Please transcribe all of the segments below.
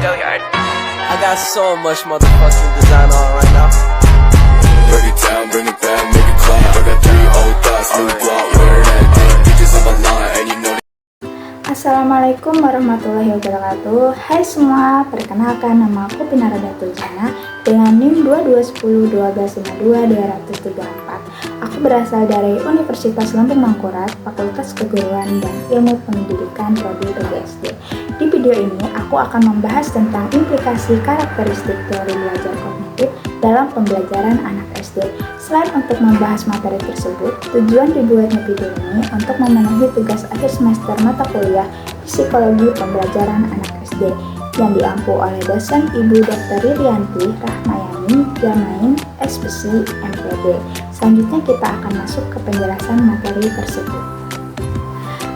I got so much motherfucking design on right now. Break it down, bring it back, make it clap. I got 3 old thoughts, new guap, wear that thing. Bitches on my line, and you know. Assalamualaikum warahmatullahi wabarakatuh. Hai semua, perkenalkan nama aku Pinaradatul Jana dengan NIM 2210125224. Aku berasal dari Universitas Lempung Mangkurat, Fakultas Keguruan dan Ilmu Pendidikan Prodi PGSD. Di video ini aku akan membahas tentang implikasi karakteristik teori belajar kognitif dalam pembelajaran anak SD. Selain untuk membahas materi tersebut, tujuan dibuatnya video ini untuk memenuhi tugas akhir semester mata kuliah Psikologi Pembelajaran Anak SD yang diampu oleh dosen Ibu Dr. Ririanti Rahmayani Jamain SPC MPD. Selanjutnya kita akan masuk ke penjelasan materi tersebut.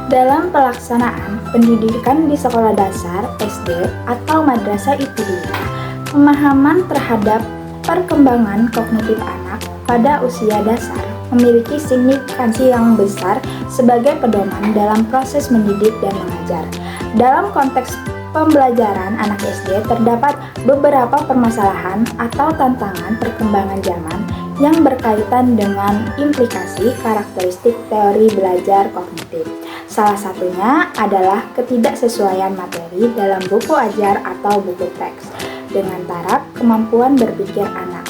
Dalam pelaksanaan pendidikan di sekolah dasar, SD, atau madrasah ibtidaiyah, pemahaman terhadap perkembangan kognitif anak pada usia dasar memiliki signifikansi yang besar sebagai pedoman dalam proses mendidik dan mengajar. Dalam konteks pembelajaran anak SD, terdapat beberapa permasalahan atau tantangan perkembangan zaman yang berkaitan dengan implikasi karakteristik teori belajar kognitif. Salah satunya adalah ketidaksesuaian materi dalam buku ajar atau buku teks dengan taraf kemampuan berpikir anak.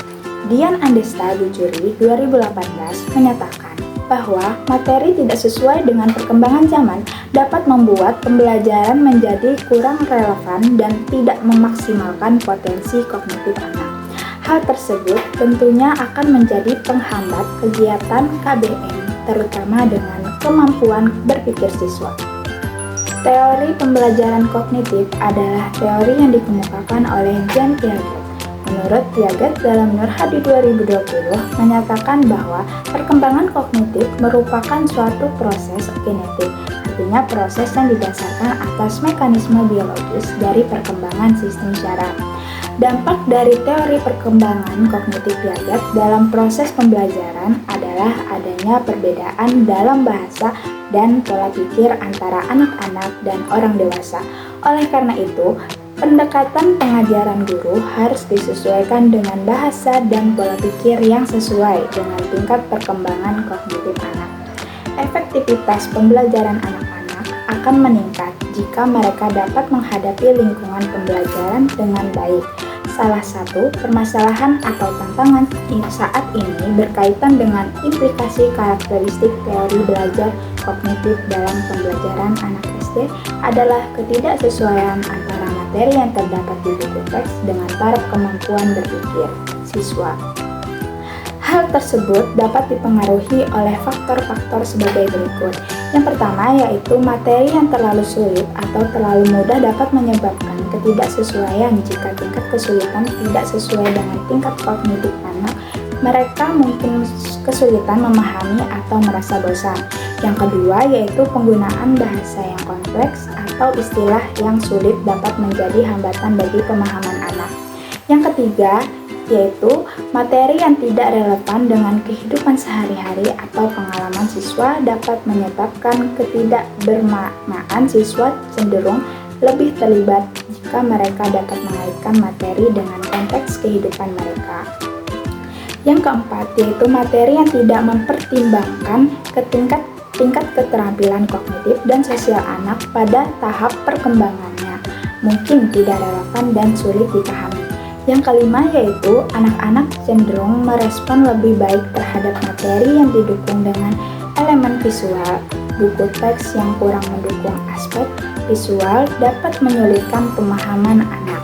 Dian Andesta Bujuri 2018 menyatakan bahwa materi tidak sesuai dengan perkembangan zaman dapat membuat pembelajaran menjadi kurang relevan dan tidak memaksimalkan potensi kognitif anak. Hal tersebut tentunya akan menjadi penghambat kegiatan KBM, terutama dengan kemampuan berpikir siswa. Teori pembelajaran kognitif adalah teori yang dikemukakan oleh Jean Piaget. Menurut Piaget, dalam Nur Hadi 2020 menyatakan bahwa perkembangan kognitif merupakan suatu proses kinetik, artinya proses yang didasarkan atas mekanisme biologis dari perkembangan sistem syaraf. Dampak dari teori perkembangan kognitif Piaget dalam proses pembelajaran adalah adanya perbedaan dalam bahasa dan pola pikir antara anak-anak dan orang dewasa. Oleh karena itu, pendekatan pengajaran guru harus disesuaikan dengan bahasa dan pola pikir yang sesuai dengan tingkat perkembangan kognitif anak. Efektivitas pembelajaran anak-anak akan meningkat jika mereka dapat menghadapi lingkungan pembelajaran dengan baik. Salah satu permasalahan atau tantangan saat ini berkaitan dengan implikasi karakteristik teori belajar kognitif dalam pembelajaran anak SD adalah ketidaksesuaian antara materi yang terdapat di buku teks dengan taraf kemampuan berpikir siswa. Hal tersebut dapat dipengaruhi oleh faktor-faktor sebagai berikut. Yang pertama yaitu materi yang terlalu sulit atau terlalu mudah dapat menyebabkan ketidaksesuaian. Jika tingkat kesulitan tidak sesuai dengan tingkat kognitif anak, mereka mungkin kesulitan memahami atau merasa bosan. Yang kedua yaitu penggunaan bahasa yang kompleks atau istilah yang sulit dapat menjadi hambatan bagi pemahaman anak. Yang ketiga yaitu materi yang tidak relevan dengan kehidupan sehari-hari atau pengalaman siswa dapat menyebabkan ketidakbermaknaan. Siswa cenderung lebih terlibat jika mereka dapat mengaitkan materi dengan konteks kehidupan mereka. Yang keempat yaitu materi yang tidak mempertimbangkan tingkat keterampilan kognitif dan sosial anak pada tahap perkembangannya, mungkin tidak relevan dan sulit dipahami. Yang kelima yaitu anak-anak cenderung merespon lebih baik terhadap materi yang didukung dengan elemen visual. Buku teks yang kurang mendukung aspek visual dapat menyulitkan pemahaman anak.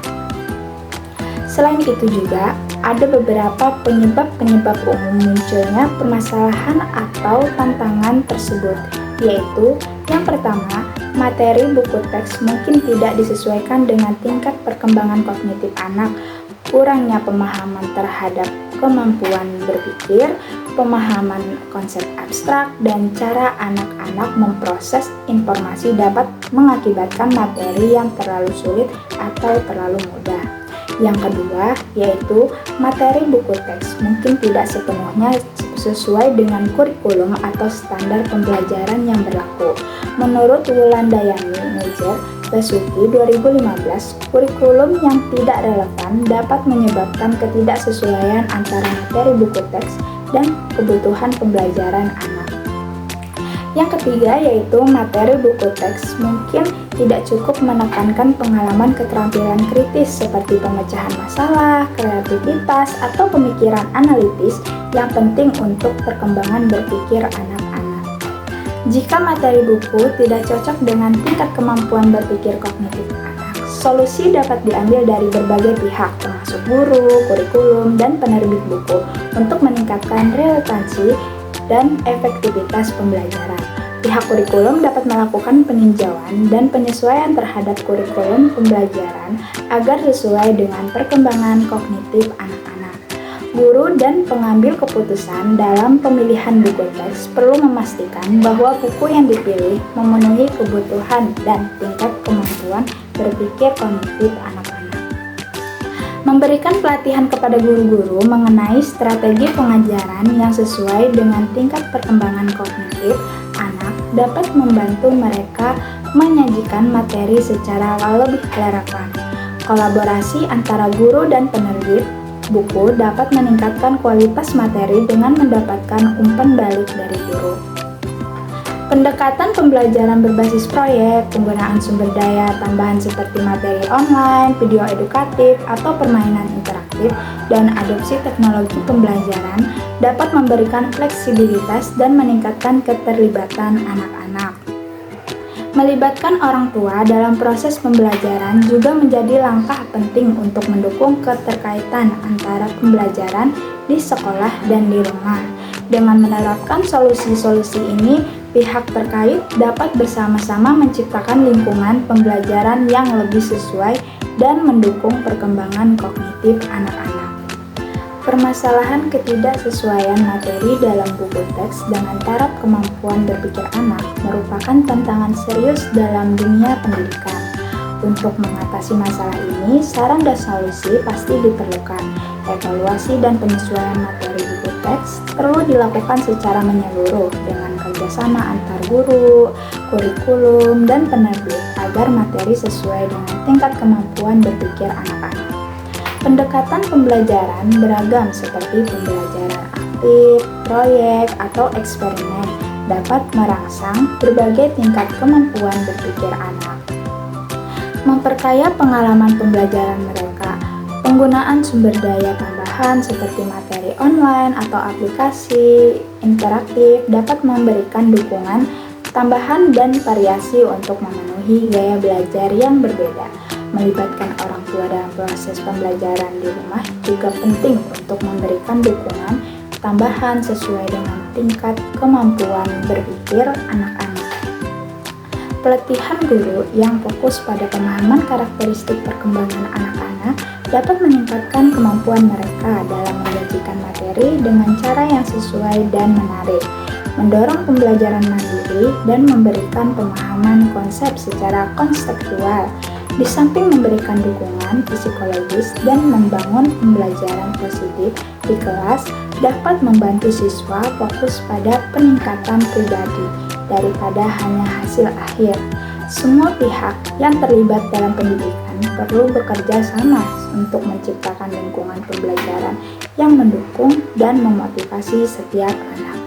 Selain itu juga ada beberapa penyebab umum munculnya permasalahan atau tantangan tersebut, yaitu yang pertama, materi buku teks mungkin tidak disesuaikan dengan tingkat perkembangan kognitif anak. Kurangnya pemahaman terhadap kemampuan berpikir, pemahaman konsep abstrak, dan cara anak-anak memproses informasi dapat mengakibatkan materi yang terlalu sulit atau terlalu mudah. Yang kedua, yaitu materi buku teks mungkin tidak sepenuhnya sesuai dengan kurikulum atau standar pembelajaran yang berlaku. Menurut Wulandayani Nejer, Besuki 2015, kurikulum yang tidak relevan dapat menyebabkan ketidaksesuaian antara materi buku teks dan kebutuhan pembelajaran anak. Yang ketiga yaitu materi buku teks mungkin tidak cukup menekankan pengalaman keterampilan kritis seperti pemecahan masalah, kreativitas, atau pemikiran analitis yang penting untuk perkembangan berpikir anak-anak. Jika materi buku tidak cocok dengan tingkat kemampuan berpikir kognitif anak, solusi dapat diambil dari berbagai pihak termasuk guru, kurikulum, dan penerbit buku untuk meningkatkan relevansi dan efektivitas pembelajaran. Pihak kurikulum dapat melakukan peninjauan dan penyesuaian terhadap kurikulum pembelajaran agar sesuai dengan perkembangan kognitif anak-anak. Guru dan pengambil keputusan dalam pemilihan buku teks perlu memastikan bahwa buku yang dipilih memenuhi kebutuhan dan tingkat kemampuan berpikir kognitif anak-anak. Memberikan pelatihan kepada guru-guru mengenai strategi pengajaran yang sesuai dengan tingkat perkembangan kognitif anak dapat membantu mereka menyajikan materi secara lebih relevan. Kolaborasi antara guru dan penerbit buku dapat meningkatkan kualitas materi dengan mendapatkan umpan balik dari guru. Pendekatan pembelajaran berbasis proyek, penggunaan sumber daya tambahan seperti materi online, video edukatif, atau permainan interaktif, dan adopsi teknologi pembelajaran dapat memberikan fleksibilitas dan meningkatkan keterlibatan anak-anak. Melibatkan orang tua dalam proses pembelajaran juga menjadi langkah penting untuk mendukung keterkaitan antara pembelajaran di sekolah dan di rumah. Dengan menerapkan solusi-solusi ini, pihak terkait dapat bersama-sama menciptakan lingkungan pembelajaran yang lebih sesuai dan mendukung perkembangan kognitif anak-anak. Permasalahan ketidaksesuaian materi dalam buku teks dengan taraf kemampuan berpikir anak merupakan tantangan serius dalam dunia pendidikan. Untuk mengatasi masalah ini, saran dan solusi pasti diperlukan. Evaluasi dan penyesuaian materi buku teks perlu dilakukan secara menyeluruh dengan kerjasama antar guru, kurikulum, dan penerbit agar materi sesuai dengan tingkat kemampuan berpikir anak-anak. Pendekatan pembelajaran beragam seperti pembelajaran aktif, proyek, atau eksperimen dapat merangsang berbagai tingkat kemampuan berpikir anak. Memperkaya pengalaman pembelajaran mereka, penggunaan sumber daya tambahan seperti materi online atau aplikasi interaktif dapat memberikan dukungan tambahan dan variasi untuk memenuhi gaya belajar yang berbeda. Melibatkan orang tua dalam proses pembelajaran di rumah juga penting untuk memberikan dukungan tambahan sesuai dengan tingkat kemampuan berpikir anak-anak. Pelatihan guru yang fokus pada pemahaman karakteristik perkembangan anak-anak dapat meningkatkan kemampuan mereka dalam menyajikan materi dengan cara yang sesuai dan menarik, mendorong pembelajaran mandiri, dan memberikan pemahaman konsep secara konseptual. Di samping memberikan dukungan psikologis dan membangun pembelajaran positif di kelas dapat membantu siswa fokus pada peningkatan pribadi daripada hanya hasil akhir. Semua pihak yang terlibat dalam pendidikan perlu bekerja sama untuk menciptakan lingkungan pembelajaran yang mendukung dan memotivasi setiap anak,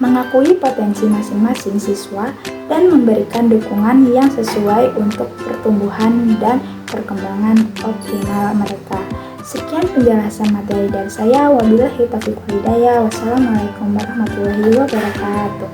mengakui potensi masing-masing siswa, dan memberikan dukungan yang sesuai untuk pertumbuhan dan perkembangan optimal mereka. Sekian penjelasan materi dari saya. Wabillahi taufiq wal hidayah. Wassalamualaikum warahmatullahi wabarakatuh.